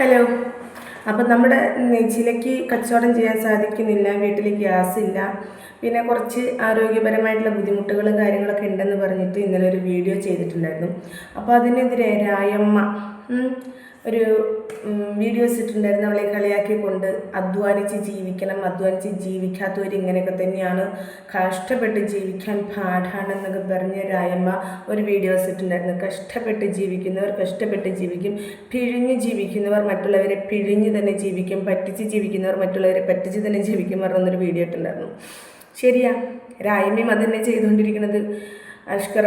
Hello. അപ്പം നമ്മുടെ നെഞ്ചിലേക്ക് കച്ചവടം ചെയ്യാൻ സാധിക്കുന്നില്ല, വീട്ടിൽ ഗ്യാസ് ഇല്ല, പിന്നെ കുറച്ച് ആരോഗ്യപരമായിട്ടുള്ള ബുദ്ധിമുട്ടുകളും കാര്യങ്ങളൊക്കെ ഉണ്ടെന്ന് പറഞ്ഞിട്ട് ഇന്നലെ ഒരു വീഡിയോ ചെയ്തിട്ടുണ്ടായിരുന്നു. അപ്പോൾ അതിനെതിരെ രായമ്മ ഒരു വീഡിയോസ് ഇട്ടിട്ടുണ്ടായിരുന്നു. അവളെ കളിയാക്കിക്കൊണ്ട് അധ്വാനിച്ച് ജീവിക്കണം, അധ്വാനിച്ച് ജീവിക്കാത്തവർ ഇങ്ങനെയൊക്കെ തന്നെയാണ്, കഷ്ടപ്പെട്ട് ജീവിക്കാൻ പാടാണെന്നൊക്കെ പറഞ്ഞ് രായമ്മ ഒരു വീഡിയോസ് ഇട്ടിട്ടുണ്ടായിരുന്നു. കഷ്ടപ്പെട്ട് ജീവിക്കുന്നവർ കഷ്ടപ്പെട്ട് ജീവിക്കും, പിഴിഞ്ഞ് ജീവിക്കുന്നവർ മറ്റുള്ളവരെ പിഴിഞ്ഞ് തന്നെ ജീവിക്കും, പറ്റിച്ച് ജീവിക്കുന്നവർ മറ്റുള്ളവരെ പറ്റിച്ച് തന്നെ ജീവിക്കും പറഞ്ഞൊരു വീഡിയോ ഇട്ടുണ്ടായിരുന്നു. ശരിയാ, രായമ്മയും അത് തന്നെ ചെയ്തുകൊണ്ടിരിക്കുന്നത്. അഷ്കർ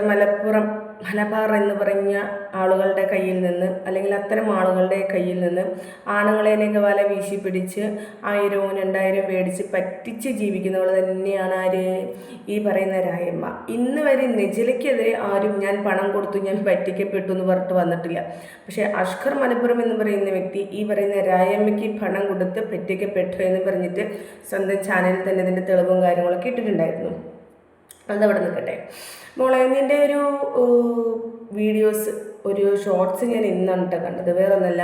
മലബാർ എന്ന് പറഞ്ഞ ആളുകളുടെ കയ്യിൽ നിന്ന്, അല്ലെങ്കിൽ അത്തരം ആളുകളുടെ കയ്യിൽ നിന്ന് ആണുങ്ങളെയൊക്കെ വല വീശി പിടിച്ച് 1000 2000 മേടിച്ച് പറ്റിച്ച് ജീവിക്കുന്നവൾ തന്നെയാണ് ആര്? ഈ പറയുന്ന രായമ്മ. ഇന്ന് വരെ നെജിലയ്ക്കെതിരെ ആരും ഞാൻ പണം കൊടുത്തു, ഞാൻ പറ്റിക്കപ്പെട്ടു എന്ന് പറഞ്ഞിട്ട് വന്നിട്ടില്ല. പക്ഷേ അഷ്കർ മലപ്പുറം എന്ന് പറയുന്ന വ്യക്തി ഈ പറയുന്ന രായമ്മയ്ക്ക് പണം കൊടുത്ത് പറ്റിക്കപ്പെട്ടു എന്ന് പറഞ്ഞിട്ട് സ്വന്തം ചാനലിൽ തന്നെ ഇതിൻ്റെ തെളിവും കാര്യങ്ങളൊക്കെ ഇട്ടിട്ടുണ്ടായിരുന്നു. അതവിടെ നിൽക്കട്ടെ മോളെ. നിൻ്റെ ഒരു വീഡിയോസ്, ഒരു ഷോർട്സ് ഞാൻ ഇന്നാണ് കണ്ടത്. വേറൊന്നല്ല,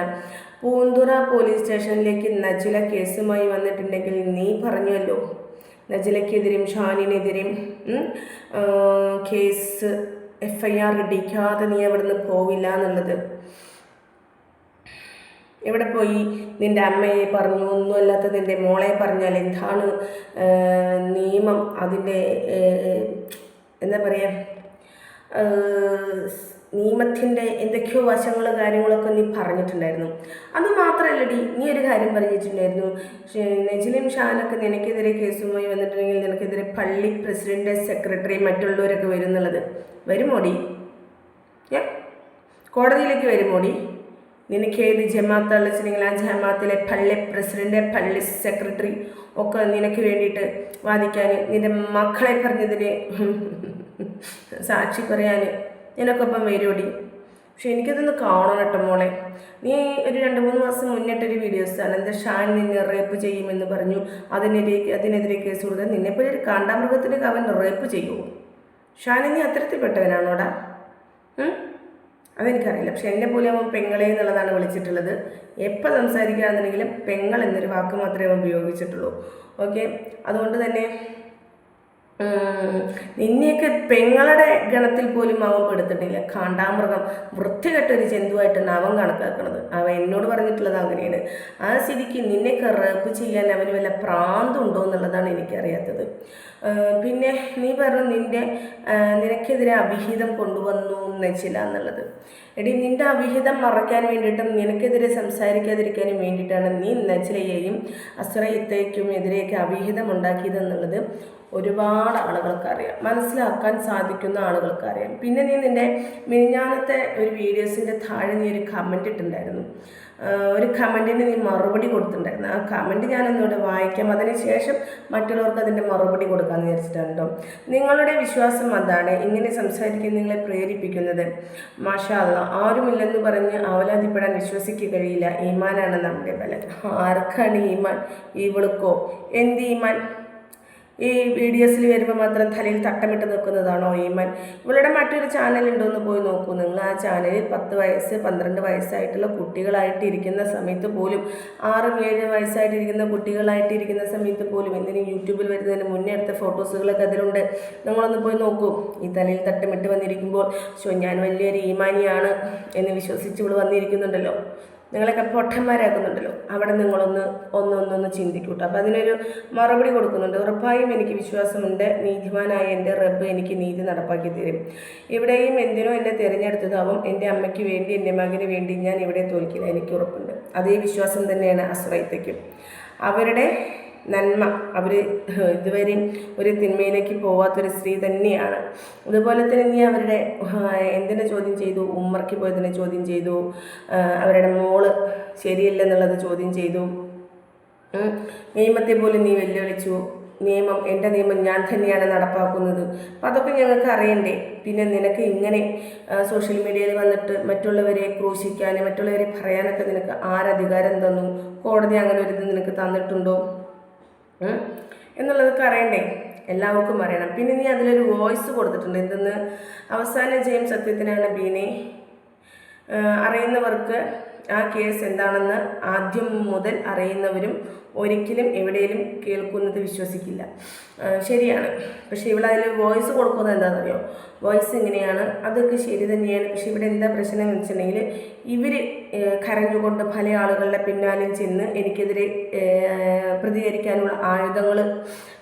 പൂന്തുറ പോലീസ് സ്റ്റേഷനിലേക്ക് നജില കേസുമായി വന്നിട്ടുണ്ടെങ്കിൽ നീ പറഞ്ഞല്ലോ നജിലയ്ക്കെതിരെയും ഷാനിനെതിരെയും കേസ് FIR ഇടിക്കാതെ നീ അവിടെ നിന്ന് പോവില്ല എന്നുള്ളത്. എവിടെ പോയി? നിൻ്റെ അമ്മയെ പറഞ്ഞു, ഒന്നുമല്ലാത്ത നിൻ്റെ മോളെ പറഞ്ഞാൽ എന്താണ് നിയമം, അതിൻ്റെ എന്താ പറയുക, നിയമത്തിൻ്റെ എന്തൊക്കെയോ വശങ്ങൾ കാര്യങ്ങളൊക്കെ നീ പറഞ്ഞിട്ടുണ്ടായിരുന്നു. അത് മാത്രമല്ലടി, നീ ഒരു കാര്യം പറഞ്ഞിട്ടുണ്ടായിരുന്നു, നജിലയും ഷാനൊക്കെ നിനക്കെതിരെ കേസുമായി വന്നിട്ടുണ്ടെങ്കിൽ നിനക്കെതിരെ പള്ളി പ്രസിഡന്റ്, സെക്രട്ടറി, മറ്റുള്ളവരൊക്കെ വരും എന്നുള്ളത്. വരുമോടി? കോടതിയിലേക്ക് വരുമോടി? നിനക്ക് ഏത് ജമാഅത്താണ് വെച്ചിട്ടുണ്ടെങ്കിൽ ആ ജമാഅത്തിലെ പള്ളി പ്രസിഡന്റ്, പള്ളി സെക്രട്ടറി ഒക്കെ നിനക്ക് വേണ്ടിയിട്ട് വാദിക്കാൻ, നിൻ്റെ മക്കളെ പറഞ്ഞതിന് സാക്ഷി പറയാൻ നിനക്കൊപ്പം വരുമോടി? പക്ഷെ എനിക്കതൊന്ന് കാണണം കേട്ടോ മോളെ. നീ ഒരു 2-3 മാസം മുന്നിട്ടൊരു വീഡിയോസാണ്, എന്താ ഷാൻ നിന്നെ റേപ്പ് ചെയ്യുമെന്ന് പറഞ്ഞു, അതിനെതിരെ കേസ് കൊടുത്താൽ നിന്നെപ്പോലെ ഒരു കാണ്ടാമൃഗത്തിന് അവൻ റേപ്പ് ചെയ്യുമോ? ഷാൻ നീ അത്തരത്തിൽപ്പെട്ടവനാണോടാ? അതെനിക്കറിയില്ല. പക്ഷെ എന്നെ പോലെ അവൻ പെങ്ങളെ എന്നുള്ളതാണ് വിളിച്ചിട്ടുള്ളത്. എപ്പോൾ സംസാരിക്കുകയാണെന്നുണ്ടെങ്കിലും പെങ്ങൾ എന്നൊരു വാക്ക് മാത്രമേ അവൻ ഉപയോഗിച്ചിട്ടുള്ളൂ. ഓക്കെ, അതുകൊണ്ട് തന്നെ നിന്നെയൊക്കെ പെങ്ങളുടെ ഗണത്തിൽ പോലും അവൻ പെടുത്തിട്ടില്ല. കാണ്ടാമൃഗം, വൃത്തികെട്ടൊരു ജന്തുവായിട്ടാണ് അവൻ കണക്കാക്കുന്നത്. അവൻ എന്നോട് പറഞ്ഞിട്ടുള്ളത് അങ്ങനെയാണ്. ആ സ്ഥിതിക്ക് നിന്നെയൊക്കെ റേപ്പ് ചെയ്യാൻ അവന് വല്ല പ്രാന്തുണ്ടോ എന്നുള്ളതാണ് എനിക്കറിയാത്തത്. പിന്നെ നീ പറഞ്ഞു നിനക്കെതിരെ അവിഹിതം കൊണ്ടുവന്നു നജില എന്നുള്ളത്. എടി, നിൻ്റെ അവിഹിതം മറയ്ക്കാൻ വേണ്ടിയിട്ടും നിനക്കെതിരെ സംസാരിക്കാതിരിക്കാനും വേണ്ടിയിട്ടാണ് നീ നജിലയെയും അസ്രയത്തേക്കും എതിരെയൊക്കെ അവിഹിതം ഉണ്ടാക്കിയതെന്നുള്ളത് ഒരുപാട് ആളുകൾക്കറിയാം, മനസ്സിലാക്കാൻ സാധിക്കുന്ന ആളുകൾക്കറിയാം. പിന്നെ നീ നിൻ്റെ മിനിഞ്ഞാന്നത്തെ ഒരു വീഡിയോസിൻ്റെ താഴെ നീ ഒരു കമൻ്റ് ഇട്ടുണ്ടായിരുന്നു. ഒരു കമൻറ്റിന് നീ മറുപടി കൊടുത്തിട്ടുണ്ടായിരുന്നു. ആ കമൻറ്റ് ഞാനൊന്നുകൂടെ വായിക്കാം, അതിനുശേഷം മറ്റുള്ളവർക്ക് അതിൻ്റെ മറുപടി കൊടുക്കാമെന്ന് വിചാരിച്ചിട്ടുണ്ടോ. നിങ്ങളുടെ വിശ്വാസം അതാണ് ഇങ്ങനെ സംസാരിക്കാൻ നിങ്ങളെ പ്രേരിപ്പിക്കുന്നത്. മാഷാ അല്ലാ, ആരുമില്ലെന്ന് പറഞ്ഞ് അവലാതിപ്പെടാൻ വിശ്വസിക്കുക കഴിയില്ല. ഈമാനാണ് നമ്മുടെ ബലം. ആർക്കാണ് ഈമാൻ? ഇവൾക്കോ? എന്ത് ഈമാൻ? ഈ വീഡിയോസിൽ വരുമ്പോൾ മാത്രം തലയിൽ തട്ടമിട്ട് നിൽക്കുന്നതാണോ ഈമാൻ? ഇവളുടെ മറ്റൊരു ചാനലുണ്ടോ എന്ന് പോയി നോക്കൂ നിങ്ങൾ. ആ ചാനലിൽ 10 വയസ്സ് 12 വയസ്സായിട്ടുള്ള കുട്ടികളായിട്ടിരിക്കുന്ന സമയത്ത് പോലും, 6-7 വയസ്സായിട്ടിരിക്കുന്ന കുട്ടികളായിട്ടിരിക്കുന്ന സമയത്ത് പോലും, എന്തിനും യൂട്യൂബിൽ വരുന്നതിന് മുന്നേ എടുത്ത ഫോട്ടോസുകളൊക്കെ അതിലുണ്ട്. നിങ്ങളൊന്ന് പോയി നോക്കൂ. ഈ തലയിൽ തട്ടമിട്ട് വന്നിരിക്കുമ്പോൾ ഞാൻ വലിയൊരു ഈമാനിയാണ് എന്ന് വിശ്വസിച്ച് ഇവൾ വന്നിരിക്കുന്നുണ്ടല്ലോ, നിങ്ങളൊക്കെ പൊട്ടന്മാരാക്കുന്നുണ്ടല്ലോ. അവിടെ നിങ്ങളൊന്ന് ചിന്തിക്കൂട്ടോ. അപ്പോൾ അതിനൊരു മറുപടി കൊടുക്കുന്നുണ്ട്. ഉറപ്പായും എനിക്ക് വിശ്വാസമുണ്ട്, നീതിമാനായ എൻ്റെ റബ്ബ് എനിക്ക് നീതി നടപ്പാക്കി തരും. ഇവിടെയും എന്തിനോ എന്നെ തിരഞ്ഞെടുത്തതാവും. എൻ്റെ അമ്മയ്ക്ക് വേണ്ടി, എൻ്റെ മകന് വേണ്ടി ഞാൻ ഇവിടെ തോൽക്കില്ല, എനിക്ക് ഉറപ്പുണ്ട്. അതേ വിശ്വാസം തന്നെയാണ് അസ്രയത്തേക്കും. അവരുടെ നന്മ, അവർ ഇതുവരെയും ഒരു തിന്മയിലേക്ക് പോവാത്തൊരു സ്ത്രീ തന്നെയാണ്. അതുപോലെ തന്നെ നീ അവരുടെ എന്തിനെ ചോദ്യം ചെയ്തു? ഉമ്മർക്ക് പോയതിനെ ചോദ്യം ചെയ്തു, അവരുടെ മോള് ശരിയല്ലെന്നുള്ളത് ചോദ്യം ചെയ്തു, നിയമത്തെ പോലും നീ വെല്ലുവിളിച്ചു. നിയമം, എൻ്റെ നിയമം ഞാൻ തന്നെയാണ് നടപ്പാക്കുന്നത്. അപ്പം അതൊക്കെ ഞങ്ങൾക്ക് അറിയണ്ടേ? പിന്നെ നിനക്ക് ഇങ്ങനെ സോഷ്യൽ മീഡിയയിൽ വന്നിട്ട് മറ്റുള്ളവരെ ക്രൂശിക്കാൻ, മറ്റുള്ളവരെ പറയാനൊക്കെ നിനക്ക് ആരധികാരം തന്നു? കോടതി അങ്ങനെ ഒരു ഇത് നിനക്ക് തന്നിട്ടുണ്ടോ എന്നുള്ളതൊക്കെ അറിയണ്ടേ? എല്ലാവർക്കും അറിയണം. പിന്നെ നീ അതിലൊരു വോയിസ് കൊടുത്തിട്ടുണ്ട്. എന്തെന്ന്? അവസാന ജയം സത്യത്തിനാണ് ബീനെ, അറിയുന്നവർക്ക് ആ കേസ് എന്താണെന്ന് ആദ്യം മുതൽ അറിയുന്നവരും ഒരിക്കലും എവിടെയും കേൾക്കുന്നത് വിശ്വസിക്കില്ല. ശരിയാണ്. പക്ഷേ ഇവിടെ അതിൽ വോയിസ് കൊടുക്കുന്നത് എന്താണെന്നറിയോ? വോയിസ് ഇങ്ങനെയാണ്, അതൊക്കെ ശരി തന്നെയാണ്. പക്ഷെ ഇവിടെ എന്താ പ്രശ്നം എന്ന് വെച്ചിട്ടുണ്ടെങ്കിൽ ഇവർ കരഞ്ഞുകൊണ്ട് പല ആളുകളുടെ പിന്നാലെ ചെന്ന് എനിക്കെതിരെ പ്രതികരിക്കാനുള്ള ആയുധങ്ങൾ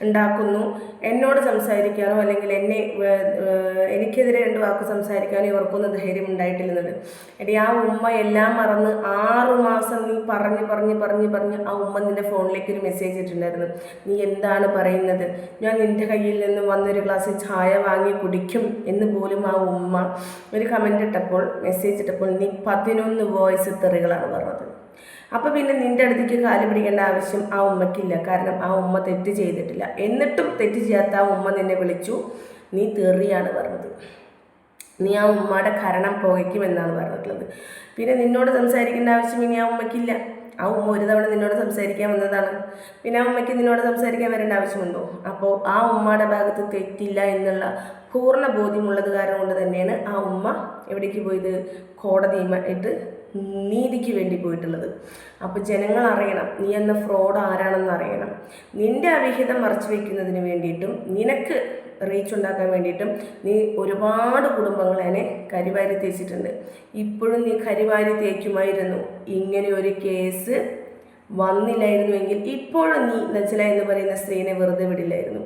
ഉണ്ടാക്കുന്നു. എന്നോട് സംസാരിക്കാനോ അല്ലെങ്കിൽ എനിക്കെതിരെ 2 വാക്ക് സംസാരിക്കാനോ ഇവർക്കൊന്നും ധൈര്യം ഉണ്ടായിട്ടില്ലെന്നത്. എടി, ആ ഉമ്മ എല്ലാം മറന്ന് 6 മാസം നീ പറഞ്ഞ് ആ ഉമ്മ നിൻ്റെ ഫോണിലേക്ക് ഒരു മെസ്സേജ് ഇട്ടിട്ടുണ്ടായിരുന്നു. നീ എന്താണ് പറയുന്നത്? ഞാൻ നിൻ്റെ കയ്യിൽ നിന്ന് വന്നൊരു ഗ്ലാസ് ചായ വാങ്ങി കുടിക്കും എന്ന് പോലും ആ ഉമ്മ ഒരു കമൻ്റ് ഇട്ടപ്പോൾ, മെസ്സേജ് ഇട്ടപ്പോൾ നീ 11 വോയിസ് തെറികളാണ് പറഞ്ഞത്. അപ്പോൾ പിന്നെ നിൻ്റെ അടുത്തേക്ക് കാല് പിടിക്കേണ്ട ആവശ്യം ആ ഉമ്മയ്ക്കില്ല. കാരണം ആ ഉമ്മ തെറ്റ് ചെയ്തിട്ടില്ല. എന്നിട്ടും തെറ്റ് ചെയ്യാത്ത ആ ഉമ്മ നിന്നെ വിളിച്ചു, നീ തെറിയാണ് പറഞ്ഞത്. നീ ആ ഉമ്മയുടെ കരണം പുകയ്ക്കുമെന്നാണ് പറഞ്ഞിട്ടുള്ളത്. പിന്നെ നിന്നോട് സംസാരിക്കേണ്ട ആവശ്യം ഇനി ആ ഉമ്മയ്ക്കില്ല. ആ ഉമ്മ ഒരു തവണ നിന്നോട് സംസാരിക്കാൻ വന്നതാണ്. പിന്നെ ആ ഉമ്മയ്ക്ക് നിന്നോട് സംസാരിക്കാൻ വരേണ്ട ആവശ്യമുണ്ടോ? അപ്പോൾ ആ ഉമ്മയുടെ ഭാഗത്ത് തെറ്റില്ല എന്നുള്ള പൂർണ്ണ ബോധ്യമുള്ളത് കാരണം കൊണ്ട് തന്നെയാണ് ആ ഉമ്മ എവിടേക്ക് പോയത്? കോടതിയുമായിട്ട് നീതിക്ക് വേണ്ടി പോയിട്ടുള്ളത്. അപ്പോൾ ജനങ്ങൾ അറിയണം, നീ എന്ന ഫ്രോഡ് ആരാണെന്ന് അറിയണം. നിൻ്റെ അവിഹിതം മറച്ചു വയ്ക്കുന്നതിന് വേണ്ടിയിട്ടും നിനക്ക് റീച്ച് ഉണ്ടാക്കാൻ വേണ്ടിയിട്ടും നീ ഒരുപാട് കുടുംബങ്ങളെ കരിവാരി തേച്ചിട്ടുണ്ട്. ഇപ്പോഴും നീ കരിവാരി തേക്കുമായിരുന്നു. ഇങ്ങനെ ഒരു കേസ് വന്നില്ലായിരുന്നുവെങ്കിൽ ഇപ്പോഴും നീ നജ്ല എന്ന് പറയുന്ന സ്ത്രീനെ വെറുതെ വിടില്ലായിരുന്നു.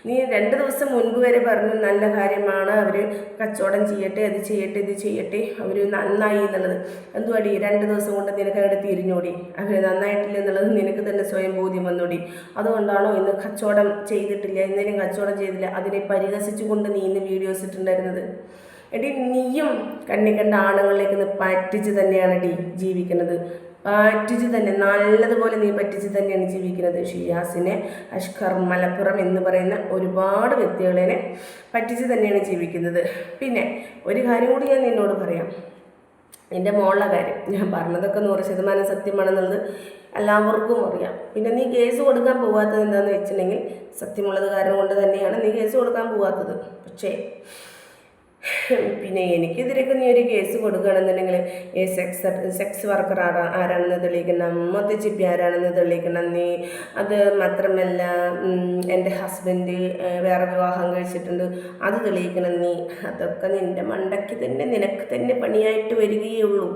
നീ 2 ദിവസം മുൻപ് വരെ പറഞ്ഞു നല്ല കാര്യമാണ്, അവർ കച്ചവടം ചെയ്യട്ടെ, അത് ചെയ്യട്ടെ, ഇത് ചെയ്യട്ടെ, അവർ നന്നായി എന്നുള്ളത്. എന്തുവാടി 2 ദിവസം കൊണ്ട് നിനക്ക് അവിടെ തിരിഞ്ഞോടി? അവർ നന്നായിട്ടില്ല എന്നുള്ളത് നിനക്ക് തന്നെ സ്വയം ബോധ്യം വന്നോടി? അതുകൊണ്ടാണോ ഇന്ന് കച്ചവടം ചെയ്തിട്ടില്ല, എന്തെങ്കിലും കച്ചവടം ചെയ്തില്ല അതിനെ പരിഹസിച്ചുകൊണ്ട് നീ ഇന്ന് വീഡിയോസ് ഇട്ടിട്ടുണ്ടായിരുന്നത്? എടി, നീയും കണ്ണി കണ്ട ആണുങ്ങളിലേക്ക് പറ്റിച്ച് തന്നെയാണ് ജീവിക്കുന്നത്. പറ്റിച്ച് തന്നെ, നല്ലതുപോലെ നീ പറ്റിച്ച് തന്നെയാണ് ജീവിക്കുന്നത്. ഷിയാസിനെ, അഷ്കർ മലപ്പുറം എന്ന് പറയുന്ന ഒരുപാട് വ്യക്തികളെ പറ്റിച്ച് തന്നെയാണ് ജീവിക്കുന്നത്. പിന്നെ ഒരു കാര്യം കൂടി ഞാൻ നിന്നോട് പറയാം. എൻ്റെ മോളുടെ കാര്യം ഞാൻ പറഞ്ഞതൊക്കെ 100% സത്യമാണെന്നുള്ളത് എല്ലാവർക്കും അറിയാം. പിന്നെ നീ കേസ് കൊടുക്കാൻ പോകാത്തത് എന്താണെന്ന് വെച്ചിട്ടുണ്ടെങ്കിൽ സത്യമുള്ളത് കാരണം കൊണ്ട് തന്നെയാണ് നീ കേസ് കൊടുക്കാൻ പോകാത്തത്. പക്ഷേ പിന്നെ എനിക്കെതിരൊക്കെ നീ ഒരു കേസ് കൊടുക്കുകയാണെന്നുണ്ടെങ്കിൽ സെക്സ് വർക്കർ ആരാണെന്ന് തെളിയിക്കണം, മദ്യച്ചിപ്പി ആരാണെന്ന് തെളിയിക്കണം നീ. അത് മാത്രമല്ല എൻ്റെ ഹസ്ബൻഡ് വേറെ വിവാഹം കഴിച്ചിട്ടുണ്ട്, അത് തെളിയിക്കണം നീ. അതൊക്കെ നിൻ്റെ മണ്ടയ്ക്ക് തന്നെ നിനക്ക് തന്നെ പണിയായിട്ട് വരികയുള്ളൂ.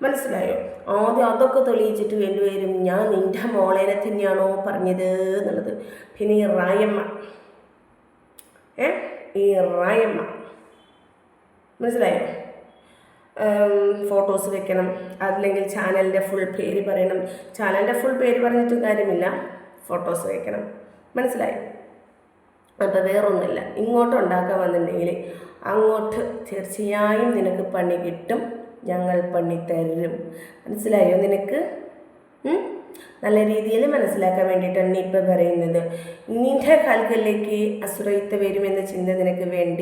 മനസ്സിലായോ? ആദ്യം അതൊക്കെ തെളിയിച്ചിട്ട് വേണ്ടിവരും ഞാൻ നിൻ്റെ മോളേനെ തന്നെയാണോ പറഞ്ഞത് എന്നുള്ളത്. പിന്നെ ഈ റായമ്മ മനസ്സിലായോ? ഫോട്ടോസ് വെക്കണം, അല്ലെങ്കിൽ ചാനലിൻ്റെ ഫുൾ പേര് പറയണം. ചാനലിൻ്റെ ഫുൾ പേര് പറഞ്ഞിട്ടും കാര്യമില്ല, ഫോട്ടോസ് വെക്കണം. മനസ്സിലായോ? അപ്പോൾ വേറൊന്നുമില്ല. ഇങ്ങോട്ട് ഉണ്ടാക്കാൻ വന്നിട്ടുണ്ടെങ്കിൽ അങ്ങോട്ട് തീർച്ചയായും നിനക്ക് പണി കിട്ടും, ഞങ്ങൾ പണി തരും. മനസ്സിലായോ നിനക്ക്? നല്ല രീതിയിൽ മനസ്സിലാക്കാൻ വേണ്ടിയിട്ടാണ് നീ ഇപ്പം പറയുന്നത്. നിൻ്റെ കാൽക്കലിലേക്ക് അസുരയിത്ത വരുമെന്ന ചിന്ത നിനക്ക് വേണ്ട.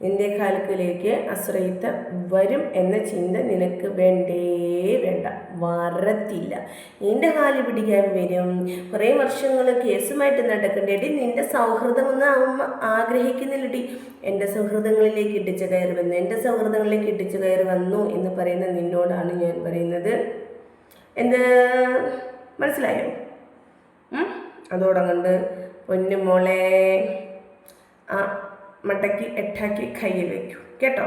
നിൻ്റെ കാൽക്കലേക്ക് അസുരയിത്ത വരും എന്ന ചിന്ത നിനക്ക് വേണ്ട. വരത്തില്ല. നിൻ്റെ കാല് പിടിക്കാൻ വരും. കുറേ വർഷങ്ങൾ കേസുമായിട്ട് നടക്കേണ്ടി. നിൻ്റെ സൗഹൃദമൊന്നും അമ്മ ആഗ്രഹിക്കുന്നില്ലടി. എൻ്റെ സൗഹൃദങ്ങളിലേക്ക് ഇടിച്ചു കയറി വന്നു എന്ന് പറയുന്ന നിന്നോടാണ് ഞാൻ പറയുന്നത്. എന്ത് മനസ്സിലായോ? അതോടങ്ങണ്ട് പൊന്നു മോളെ, ആ മടക്കി 8 കയ്യിൽ വയ്ക്കൂ കേട്ടോ.